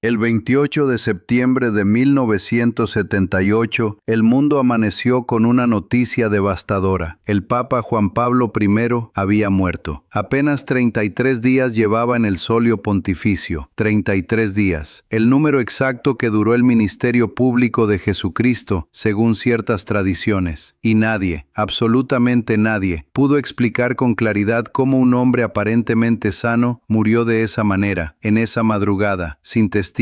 El 28 de septiembre de 1978, el mundo amaneció con una noticia devastadora. El Papa Juan Pablo I había muerto. Apenas 33 días llevaba en el solio pontificio. 33 días. El número exacto que duró el ministerio público de Jesucristo, según ciertas tradiciones. Y nadie, absolutamente nadie, pudo explicar con claridad cómo un hombre aparentemente sano murió de esa manera, en esa madrugada, sin testigos,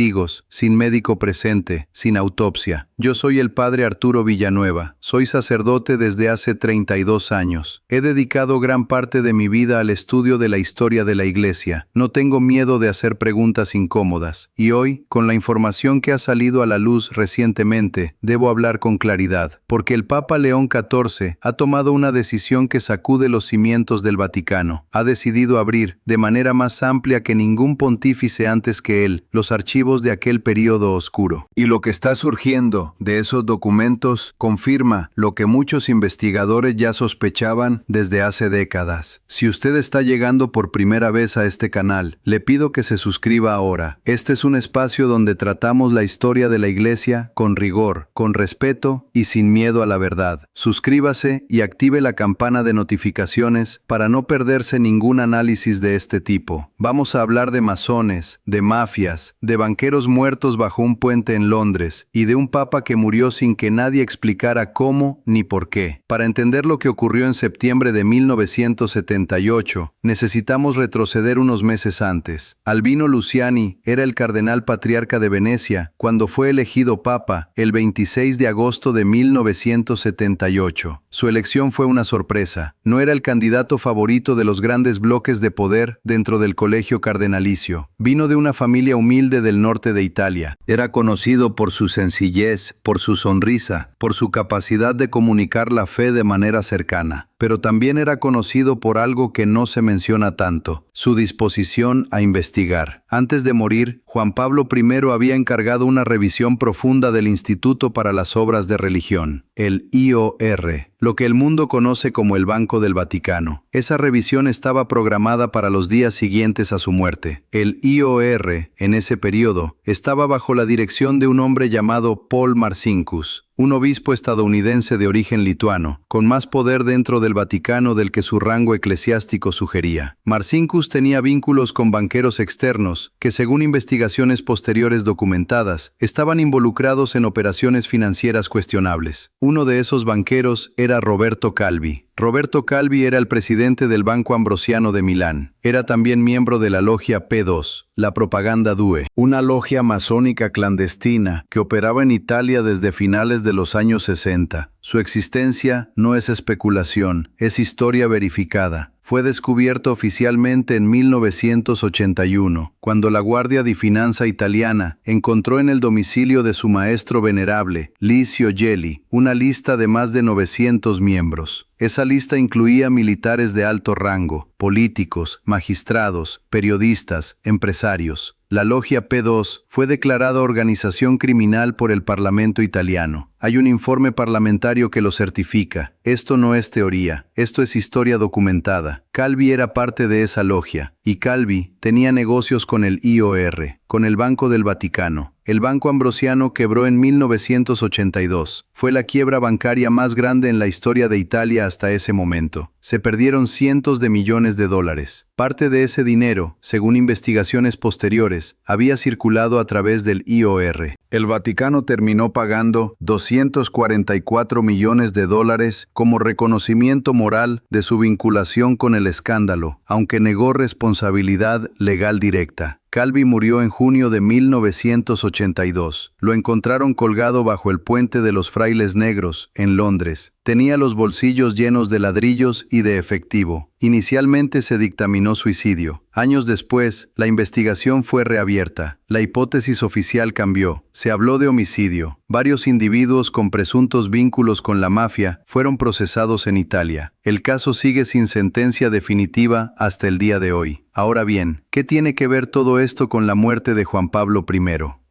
sin médico presente, sin autopsia. Yo soy el padre Arturo Villanueva. Soy sacerdote desde hace 32 años. He dedicado gran parte de mi vida al estudio de la historia de la Iglesia. No tengo miedo de hacer preguntas incómodas. Y hoy, con la información que ha salido a la luz recientemente, debo hablar con claridad, porque el Papa León XIV ha tomado una decisión que sacude los cimientos del Vaticano. Ha decidido abrir, de manera más amplia que ningún pontífice antes que él, los archivos de aquel período oscuro. Y lo que está surgiendo de esos documentos confirma lo que muchos investigadores ya sospechaban desde hace décadas. Si usted está llegando por primera vez a este canal, le pido que se suscriba ahora. Este es un espacio donde tratamos la historia de la Iglesia con rigor, con respeto y sin miedo a la verdad. Suscríbase y active la campana de notificaciones para no perderse ningún análisis de este tipo. Vamos a hablar de masones, de mafias, de banqueros muertos bajo un puente en Londres y de un papa que murió sin que nadie explicara cómo ni por qué. Para entender lo que ocurrió en septiembre de 1978, necesitamos retroceder unos meses antes. Albino Luciani era el cardenal patriarca de Venecia cuando fue elegido papa el 26 de agosto de 1978. Su elección fue una sorpresa. No era el candidato favorito de los grandes bloques de poder dentro del colegio cardenalicio. Vino de una familia humilde del norte de Italia. Era conocido por su sencillez, por su sonrisa, por su capacidad de comunicar la fe de manera cercana. Pero también era conocido por algo que no se menciona tanto, su disposición a investigar. Antes de morir, Juan Pablo I había encargado una revisión profunda del Instituto para las Obras de Religión, el IOR, lo que el mundo conoce como el Banco del Vaticano. Esa revisión estaba programada para los días siguientes a su muerte. El IOR, en ese periodo, estaba bajo la dirección de un hombre llamado Paul Marcinkus, un obispo estadounidense de origen lituano, con más poder dentro del Vaticano del que su rango eclesiástico sugería. Marcinkus tenía vínculos con banqueros externos que, según investigaciones posteriores documentadas, estaban involucrados en operaciones financieras cuestionables. Uno de esos banqueros era Roberto Calvi. Roberto Calvi era el presidente del Banco Ambrosiano de Milán. Era también miembro de la logia P2, la Propaganda Due, una logia masónica clandestina que operaba en Italia desde finales de los años 60. Su existencia no es especulación, es historia verificada. Fue descubierto oficialmente en 1981, cuando la Guardia di Finanza italiana encontró en el domicilio de su maestro venerable, Licio Gelli, una lista de más de 900 miembros. Esa lista incluía militares de alto rango, políticos, magistrados, periodistas, empresarios. La logia P2 fue declarada organización criminal por el Parlamento italiano. Hay un informe parlamentario que lo certifica. Esto no es teoría, esto es historia documentada. Calvi era parte de esa logia, y Calvi tenía negocios con el IOR, con el Banco del Vaticano. El Banco Ambrosiano quebró en 1982. Fue la quiebra bancaria más grande en la historia de Italia hasta ese momento. Se perdieron cientos de millones de dólares. Parte de ese dinero, según investigaciones posteriores, había circulado a través del IOR. El Vaticano terminó pagando 244 millones de dólares como reconocimiento moral de su vinculación con el escándalo, aunque negó responsabilidad legal directa. Calvi murió en junio de 1982. Lo encontraron colgado bajo el puente de los Frailes Negros, en Londres. Tenía los bolsillos llenos de ladrillos y de efectivo. Inicialmente se dictaminó suicidio. Años después, la investigación fue reabierta. La hipótesis oficial cambió. Se habló de homicidio. Varios individuos con presuntos vínculos con la mafia fueron procesados en Italia. El caso sigue sin sentencia definitiva hasta el día de hoy. Ahora bien, ¿qué tiene que ver todo esto con la muerte de Juan Pablo I?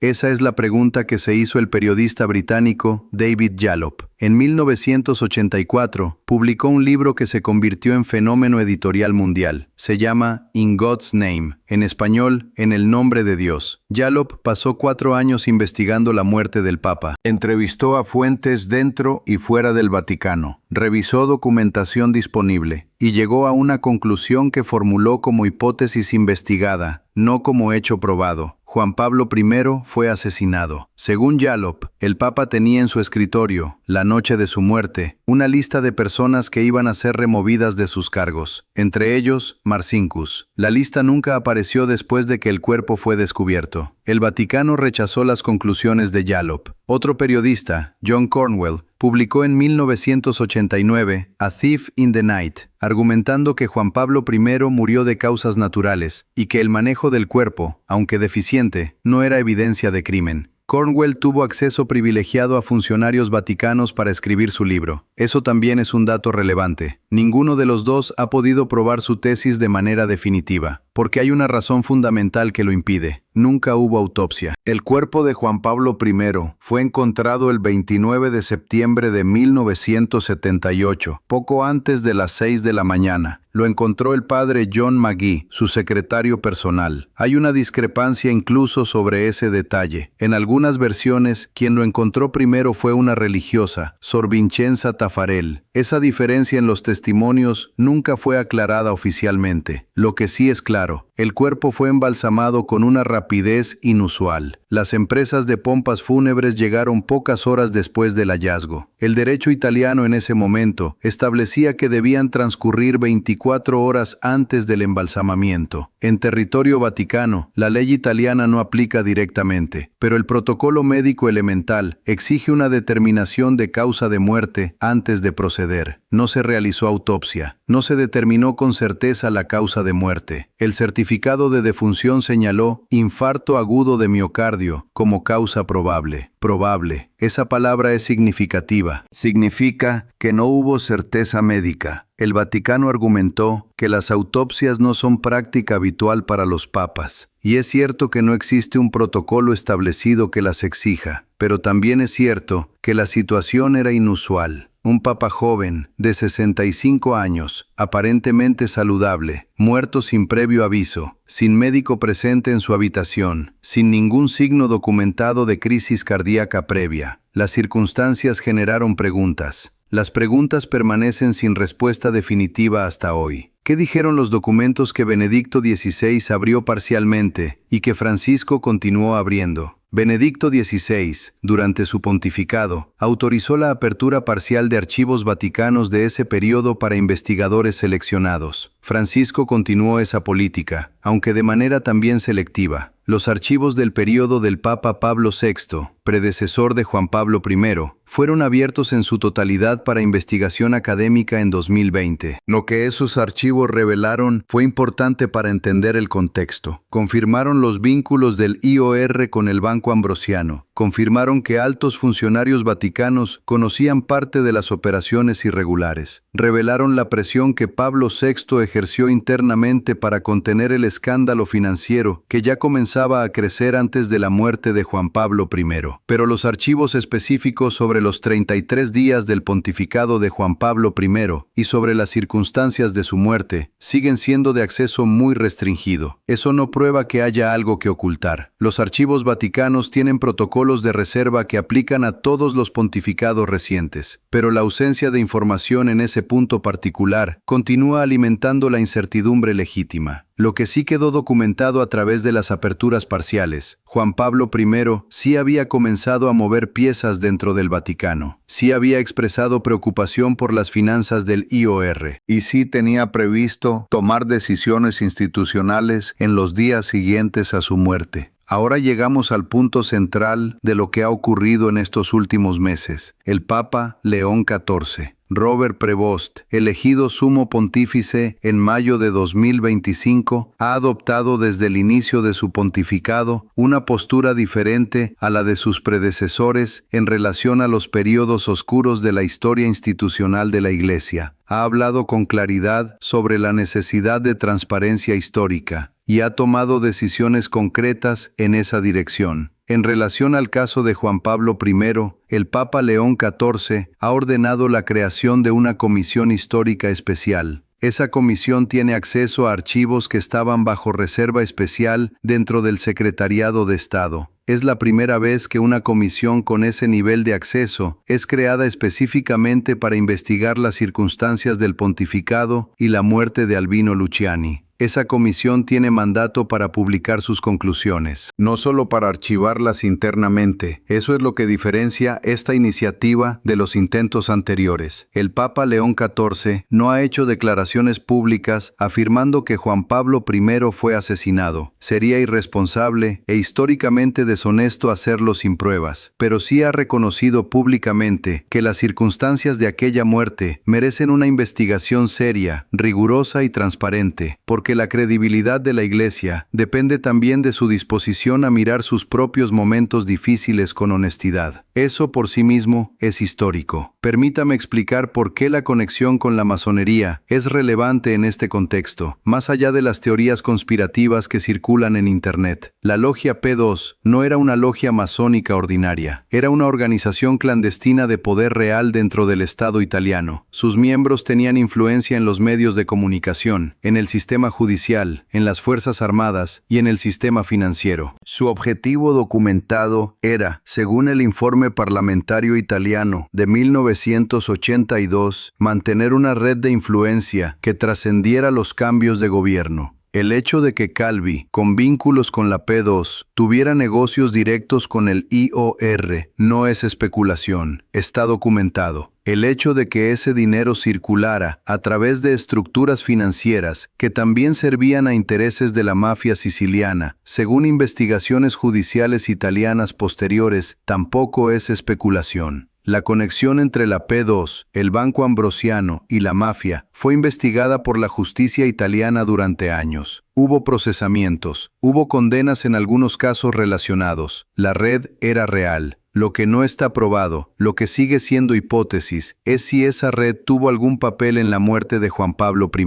Esa es la pregunta que se hizo el periodista británico David Llaup. En 1984, publicó un libro que se convirtió en fenómeno editorial mundial. Se llama In God's Name, en español, En el nombre de Dios. Llaup pasó 4 años investigando la muerte del Papa. Entrevistó a fuentes dentro y fuera del Vaticano. Revisó documentación disponible y llegó a una conclusión que formuló como hipótesis investigada, no como hecho probado. Juan Pablo I fue asesinado. Según Llaup, el Papa tenía en su escritorio, la noche de su muerte, una lista de personas que iban a ser removidas de sus cargos, entre ellos Marcinkus. La lista nunca apareció después de que el cuerpo fue descubierto. El Vaticano rechazó las conclusiones de Llaup. Otro periodista, John Cornwell, publicó en 1989 A Thief in the Night, argumentando que Juan Pablo I murió de causas naturales y que el manejo del cuerpo, aunque deficiente, no era evidencia de crimen. Cornwell tuvo acceso privilegiado a funcionarios vaticanos para escribir su libro. Eso también es un dato relevante. Ninguno de los dos ha podido probar su tesis de manera definitiva, porque hay una razón fundamental que lo impide. Nunca hubo autopsia. El cuerpo de Juan Pablo I fue encontrado el 29 de septiembre de 1978, poco antes de las 6 de la mañana. Lo encontró el padre John Magee, su secretario personal. Hay una discrepancia incluso sobre ese detalle. En algunas versiones, quien lo encontró primero fue una religiosa, Sor Vincenza Taffarel. Esa diferencia en los testimonios nunca fue aclarada oficialmente. Lo que sí es claro, el cuerpo fue embalsamado con una rapidez inusual. Las empresas de pompas fúnebres llegaron pocas horas después del hallazgo. El derecho italiano en ese momento establecía que debían transcurrir 24 horas antes del embalsamamiento. En territorio vaticano, la ley italiana no aplica directamente, pero el protocolo médico elemental exige una determinación de causa de muerte antes de proceder. No se realizó autopsia. No se determinó con certeza la causa de muerte. El certificado de defunción señaló infarto agudo de miocardio como causa probable. Probable. Esa palabra es significativa. Significa que no hubo certeza médica. El Vaticano argumentó que las autopsias no son práctica habitual para los papas. Y es cierto que no existe un protocolo establecido que las exija, pero también es cierto que la situación era inusual. Un papa joven, de 65 años, aparentemente saludable, muerto sin previo aviso, sin médico presente en su habitación, sin ningún signo documentado de crisis cardíaca previa. Las circunstancias generaron preguntas. Las preguntas permanecen sin respuesta definitiva hasta hoy. ¿Qué dijeron los documentos que Benedicto XVI abrió parcialmente y que Francisco continuó abriendo? Benedicto XVI, durante su pontificado, autorizó la apertura parcial de archivos vaticanos de ese periodo para investigadores seleccionados. Francisco continuó esa política, aunque de manera también selectiva. Los archivos del período del Papa Pablo VI, predecesor de Juan Pablo I, fueron abiertos en su totalidad para investigación académica en 2020. Lo que esos archivos revelaron fue importante para entender el contexto. Confirmaron los vínculos del IOR con el Banco Ambrosiano. Confirmaron que altos funcionarios vaticanos conocían parte de las operaciones irregulares. Revelaron la presión que Pablo VI ejerció internamente para contener el escándalo financiero que ya comenzaba a crecer antes de la muerte de Juan Pablo I. Pero los archivos específicos sobre los 33 días del pontificado de Juan Pablo I y sobre las circunstancias de su muerte siguen siendo de acceso muy restringido. Eso no prueba que haya algo que ocultar. Los archivos vaticanos tienen protocolos de reserva que aplican a todos los pontificados recientes, pero la ausencia de información en ese punto particular continúa alimentando la incertidumbre legítima. Lo que sí quedó documentado a través de las aperturas parciales, Juan Pablo I sí había comenzado a mover piezas dentro del Vaticano, sí había expresado preocupación por las finanzas del IOR, y sí tenía previsto tomar decisiones institucionales en los días siguientes a su muerte. Ahora llegamos al punto central de lo que ha ocurrido en estos últimos meses. El Papa León XIV, Robert Prevost, elegido sumo pontífice en mayo de 2025, ha adoptado desde el inicio de su pontificado una postura diferente a la de sus predecesores en relación a los períodos oscuros de la historia institucional de la Iglesia. Ha hablado con claridad sobre la necesidad de transparencia histórica y ha tomado decisiones concretas en esa dirección. En relación al caso de Juan Pablo I, el Papa León XIV ha ordenado la creación de una comisión histórica especial. Esa comisión tiene acceso a archivos que estaban bajo reserva especial dentro del Secretariado de Estado. Es la primera vez que una comisión con ese nivel de acceso es creada específicamente para investigar las circunstancias del pontificado y la muerte de Albino Luciani. Esa comisión tiene mandato para publicar sus conclusiones, no solo para archivarlas internamente. Eso es lo que diferencia esta iniciativa de los intentos anteriores. El Papa León XIV no ha hecho declaraciones públicas afirmando que Juan Pablo I fue asesinado. Sería irresponsable e históricamente deshonesto hacerlo sin pruebas, pero sí ha reconocido públicamente que las circunstancias de aquella muerte merecen una investigación seria, rigurosa y transparente, porque la credibilidad de la Iglesia depende también de su disposición a mirar sus propios momentos difíciles con honestidad. Eso por sí mismo es histórico. Permítame explicar por qué la conexión con la masonería es relevante en este contexto, más allá de las teorías conspirativas que circulan en Internet. La Logia P2 no era una logia masónica ordinaria, era una organización clandestina de poder real dentro del Estado italiano. Sus miembros tenían influencia en los medios de comunicación, en el sistema judicial, en las Fuerzas Armadas y en el sistema financiero. Su objetivo documentado era, según el informe parlamentario italiano de 1982, mantener una red de influencia que trascendiera los cambios de gobierno. El hecho de que Calvi, con vínculos con la P2, tuviera negocios directos con el IOR no es especulación, está documentado. El hecho de que ese dinero circulara a través de estructuras financieras que también servían a intereses de la mafia siciliana, según investigaciones judiciales italianas posteriores, tampoco es especulación. La conexión entre la P2, el Banco Ambrosiano y la mafia fue investigada por la justicia italiana durante años. Hubo procesamientos, hubo condenas en algunos casos relacionados. La red era real. Lo que no está probado, lo que sigue siendo hipótesis, es si esa red tuvo algún papel en la muerte de Juan Pablo I.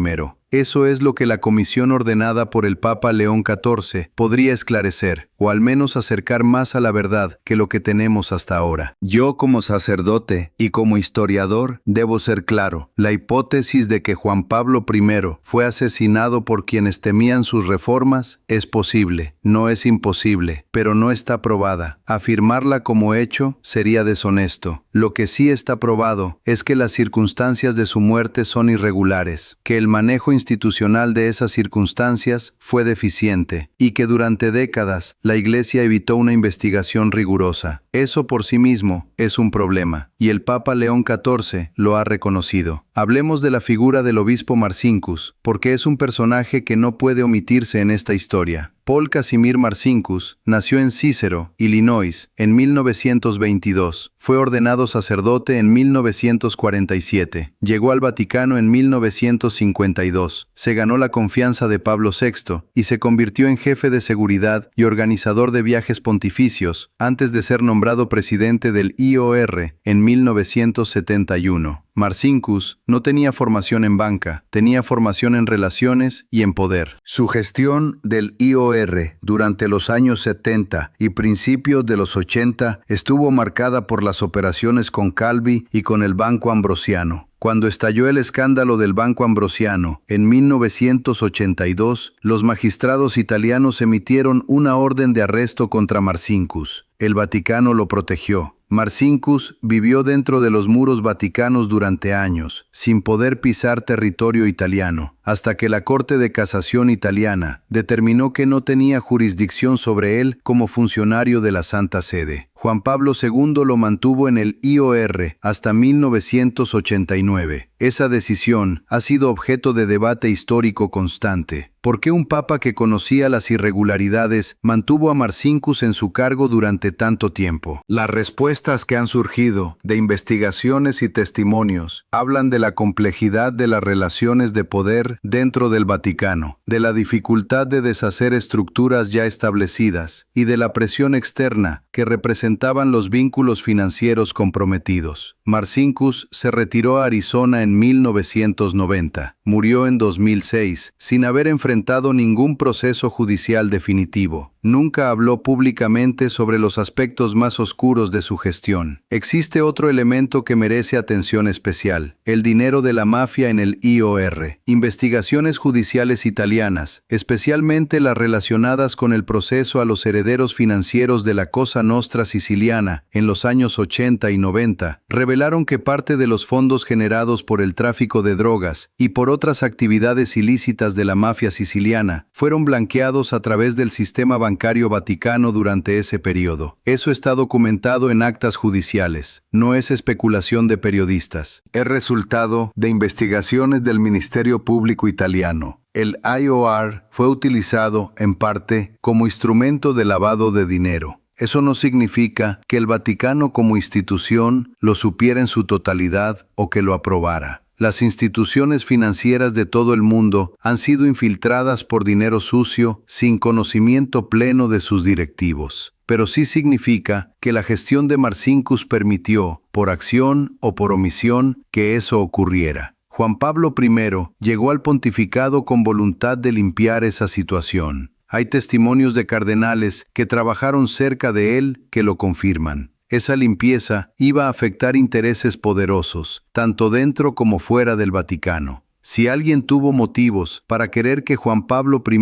Eso es lo que la comisión ordenada por el Papa León XIV podría esclarecer, o al menos acercar más a la verdad que lo que tenemos hasta ahora. Yo, como sacerdote y como historiador, debo ser claro. La hipótesis de que Juan Pablo I fue asesinado por quienes temían sus reformas es posible, no es imposible, pero no está probada. Afirmarla como hecho sería deshonesto. Lo que sí está probado es que las circunstancias de su muerte son irregulares, que el manejo institucional de esas circunstancias fue deficiente y que durante décadas la Iglesia evitó una investigación rigurosa. Eso por sí mismo es un problema, y el Papa León XIV lo ha reconocido. Hablemos de la figura del obispo Marcinkus, porque es un personaje que no puede omitirse en esta historia. Paul Casimir Marcinkus nació en Cícero, Illinois, en 1922. Fue ordenado sacerdote en 1947. Llegó al Vaticano en 1952. Se ganó la confianza de Pablo VI y se convirtió en jefe de seguridad y organizador de viajes pontificios antes de ser nombrado presidente del IOR en 1971. Marcinkus no tenía formación en banca, tenía formación en relaciones y en poder. Su gestión del IOR durante los años 70 y principios de los 80 estuvo marcada por las operaciones con Calvi y con el Banco Ambrosiano. Cuando estalló el escándalo del Banco Ambrosiano, en 1982, los magistrados italianos emitieron una orden de arresto contra Marcinkus. El Vaticano lo protegió. Marcinkus vivió dentro de los muros vaticanos durante años, sin poder pisar territorio italiano, hasta que la Corte de Casación italiana determinó que no tenía jurisdicción sobre él como funcionario de la Santa Sede. Juan Pablo II lo mantuvo en el IOR hasta 1989. Esa decisión ha sido objeto de debate histórico constante. ¿Por qué un papa que conocía las irregularidades mantuvo a Marcinkus en su cargo durante tanto tiempo? Las respuestas que han surgido de investigaciones y testimonios hablan de la complejidad de las relaciones de poder dentro del Vaticano, de la dificultad de deshacer estructuras ya establecidas y de la presión externa que representaban los vínculos financieros comprometidos. Marcinkus se retiró a Arizona en 1990. Murió en 2006, sin haber enfrentado ningún proceso judicial definitivo. Nunca habló públicamente sobre los aspectos más oscuros de su gestión. Existe otro elemento que merece atención especial: el dinero de la mafia en el IOR. Investigaciones judiciales italianas, especialmente las relacionadas con el proceso a los herederos financieros de la Cosa Nostra siciliana en los años 80 y 90, revelaron que parte de los fondos generados por el tráfico de drogas y por otras actividades ilícitas de la mafia siciliana fueron blanqueados a través del sistema bancario vaticano durante ese periodo. Eso está documentado en actas judiciales, no es especulación de periodistas. Es resultado de investigaciones del Ministerio Público italiano. El IOR fue utilizado, en parte, como instrumento de lavado de dinero. Eso no significa que el Vaticano como institución lo supiera en su totalidad o que lo aprobara. Las instituciones financieras de todo el mundo han sido infiltradas por dinero sucio sin conocimiento pleno de sus directivos. Pero sí significa que la gestión de Marcinkus permitió, por acción o por omisión, que eso ocurriera. Juan Pablo I llegó al pontificado con voluntad de limpiar esa situación. Hay testimonios de cardenales que trabajaron cerca de él que lo confirman. Esa limpieza iba a afectar intereses poderosos, tanto dentro como fuera del Vaticano. Si alguien tuvo motivos para querer que Juan Pablo I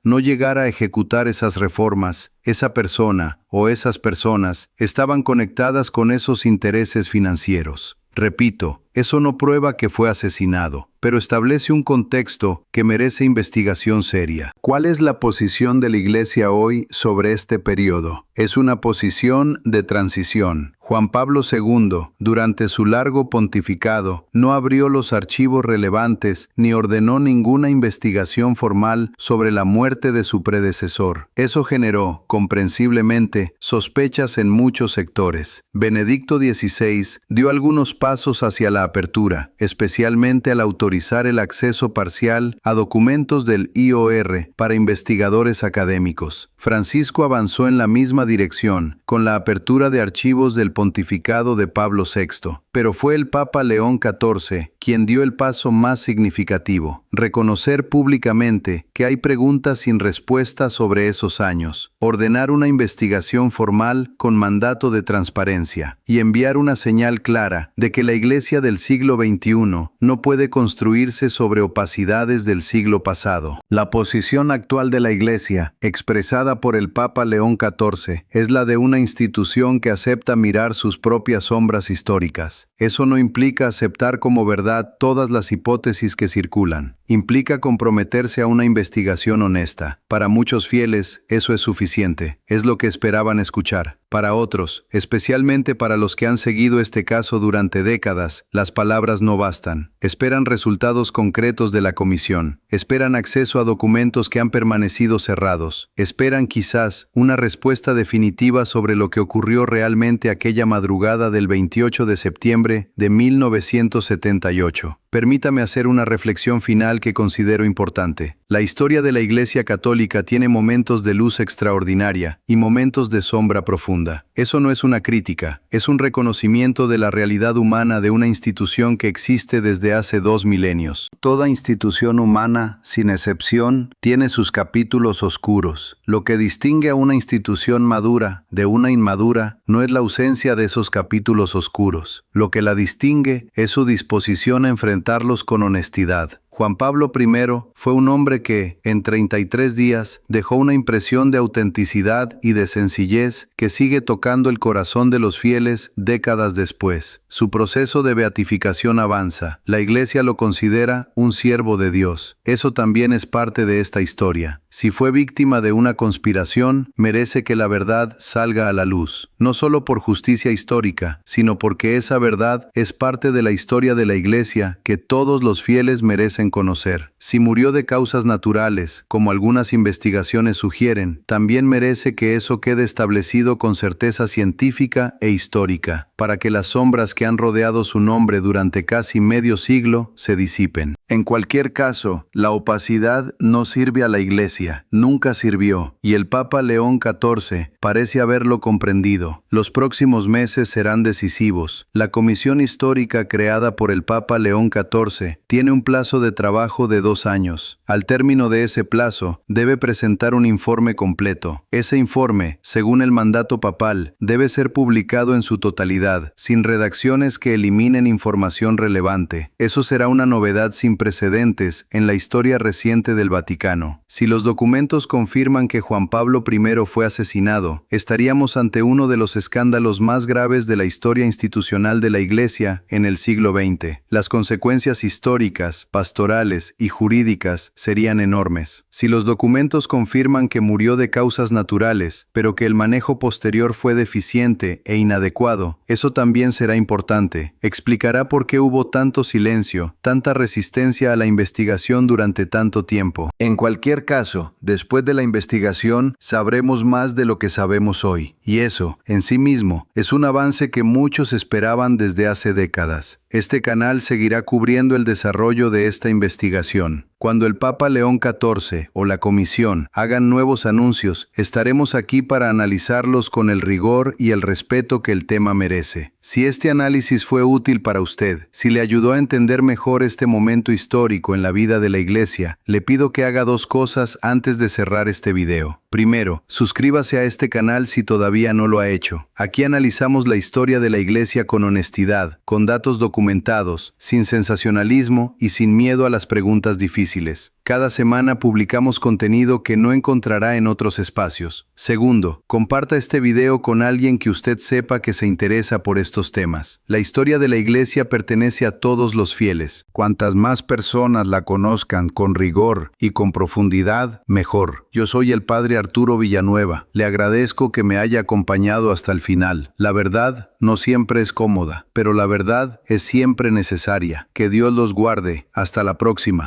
no llegara a ejecutar esas reformas, esa persona o esas personas estaban conectadas con esos intereses financieros. Repito, eso no prueba que fue asesinado, pero establece un contexto que merece investigación seria. ¿Cuál es la posición de la Iglesia hoy sobre este periodo? Es una posición de transición. Juan Pablo II, durante su largo pontificado, no abrió los archivos relevantes ni ordenó ninguna investigación formal sobre la muerte de su predecesor. Eso generó, comprensiblemente, sospechas en muchos sectores. Benedicto XVI dio algunos pasos hacia la apertura, especialmente al autorizar el acceso parcial a documentos del IOR para investigadores académicos. Francisco avanzó en la misma dirección, con la apertura de archivos del pontificado de Pablo VI, pero fue el Papa León XIV quien dio el paso más significativo: reconocer públicamente que hay preguntas sin respuesta sobre esos años, ordenar una investigación formal con mandato de transparencia y enviar una señal clara de que la Iglesia del siglo XXI no puede construirse sobre opacidades del siglo pasado. La posición actual de la Iglesia, expresada por el Papa León XIV, es la de una institución que acepta mirar sus propias sombras históricas. Eso no implica aceptar como verdad todas las hipótesis que circulan. Implica comprometerse a una investigación honesta. Para muchos fieles, eso es suficiente. Es lo que esperaban escuchar. Para otros, especialmente para los que han seguido este caso durante décadas, las palabras no bastan. Esperan resultados concretos de la comisión. Esperan acceso a documentos que han permanecido cerrados. Esperan quizás una respuesta definitiva sobre lo que ocurrió realmente aquella madrugada del 28 de septiembre de 1978. Permítame hacer una reflexión final que considero importante. La historia de la Iglesia Católica tiene momentos de luz extraordinaria y momentos de sombra profunda. Eso no es una crítica, es un reconocimiento de la realidad humana de una institución que existe desde hace 2 milenios. Toda institución humana, sin excepción, tiene sus capítulos oscuros. Lo que distingue a una institución madura de una inmadura no es la ausencia de esos capítulos oscuros. Lo que la distingue es su disposición a enfrentarlos con honestidad. Juan Pablo I fue un hombre que, en 33 días, dejó una impresión de autenticidad y de sencillez que sigue tocando el corazón de los fieles décadas después. Su proceso de beatificación avanza. La Iglesia lo considera un siervo de Dios. Eso también es parte de esta historia. Si fue víctima de una conspiración, merece que la verdad salga a la luz. No solo por justicia histórica, sino porque esa verdad es parte de la historia de la Iglesia que todos los fieles merecen conocer. Si murió de causas naturales, como algunas investigaciones sugieren, también merece que eso quede establecido con certeza científica e histórica, para que las sombras que han rodeado su nombre durante casi medio siglo se disipen. En cualquier caso, la opacidad no sirve a la Iglesia, nunca sirvió, y el Papa León XIV parece haberlo comprendido. Los próximos meses serán decisivos. La comisión histórica creada por el Papa León XIV tiene un plazo de trabajo de 2 años. Al término de ese plazo, debe presentar un informe completo. Ese informe, según el mandato papal, debe ser publicado en su totalidad, sin redacciones que eliminen información relevante. Eso será una novedad sin precedentes en la historia reciente del Vaticano. Si los documentos confirman que Juan Pablo I fue asesinado, estaríamos ante uno de los escándalos más graves de la historia institucional de la Iglesia en el siglo XX. Las consecuencias históricas, pastorales y jurídicas serían enormes. Si los documentos confirman que murió de causas naturales, pero que el manejo posterior fue deficiente e inadecuado, eso también será importante. Explicará por qué hubo tanto silencio, tanta resistencia a la investigación durante tanto tiempo. En cualquier caso, después de la investigación, sabremos más de lo que sabemos hoy. Y eso, en sí mismo, es un avance que muchos esperaban desde hace décadas. Este canal seguirá cubriendo el desarrollo de esta investigación. Cuando el Papa León XIV o la Comisión hagan nuevos anuncios, estaremos aquí para analizarlos con el rigor y el respeto que el tema merece. Si este análisis fue útil para usted, si le ayudó a entender mejor este momento histórico en la vida de la Iglesia, le pido que haga 2 cosas antes de cerrar este video. Primero, suscríbase a este canal si todavía no lo ha hecho. Aquí analizamos la historia de la Iglesia con honestidad, con datos documentados, sin sensacionalismo y sin miedo a las preguntas difíciles. Cada semana publicamos contenido que no encontrará en otros espacios. Segundo, comparta este video con alguien que usted sepa que se interesa por estos temas. La historia de la Iglesia pertenece a todos los fieles. Cuantas más personas la conozcan con rigor y con profundidad, mejor. Yo soy el Padre Arturo Villanueva. Le agradezco que me haya acompañado hasta el final. La verdad no siempre es cómoda, pero la verdad es siempre necesaria. Que Dios los guarde. Hasta la próxima.